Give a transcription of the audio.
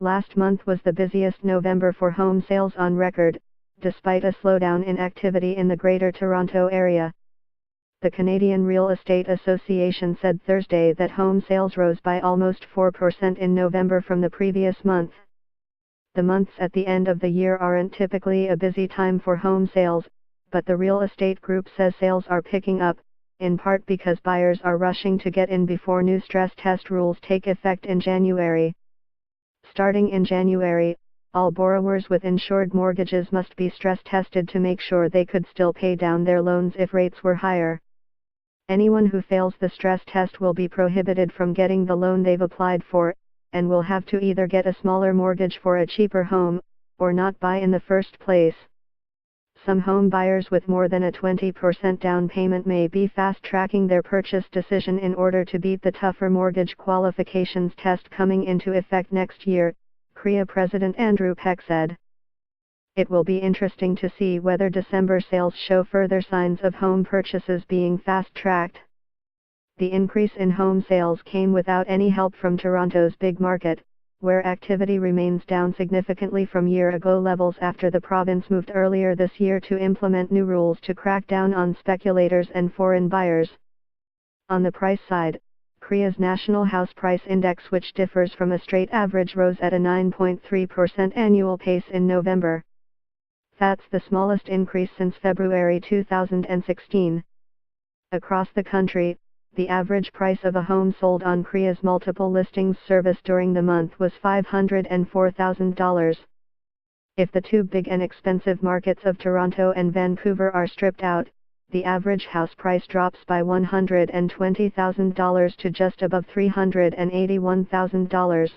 Last month was the busiest November for home sales on record, despite a slowdown in activity in the Greater Toronto Area. The Canadian Real Estate Association said Thursday that home sales rose by almost 4% in November from the previous month. The months at the end of the year aren't typically a busy time for home sales, but the real estate group says sales are picking up, in part because buyers are rushing to get in before new stress test rules take effect in January. Starting in January, all borrowers with insured mortgages must be stress tested to make sure they could still pay down their loans if rates were higher. Anyone who fails the stress test will be prohibited from getting the loan they've applied for, and will have to either get a smaller mortgage for a cheaper home, or not buy in the first place. Some home buyers with more than a 20% down payment may be fast-tracking their purchase decision in order to beat the tougher mortgage qualifications test coming into effect next year, CREA President Andrew Peck said. It will be interesting to see whether December sales show further signs of home purchases being fast-tracked. The increase in home sales came without any help from Toronto's big market, where activity remains down significantly from year-ago levels after the province moved earlier this year to implement new rules to crack down on speculators and foreign buyers. On the price side, CREA's National House Price Index, which differs from a straight average, rose at a 9.3% annual pace in November. That's the smallest increase since February 2016. Across the country, the average price of a home sold on CREA's multiple listings service during the month was $504,000. If the two big and expensive markets of Toronto and Vancouver are stripped out, the average house price drops by $120,000 to just above $381,000.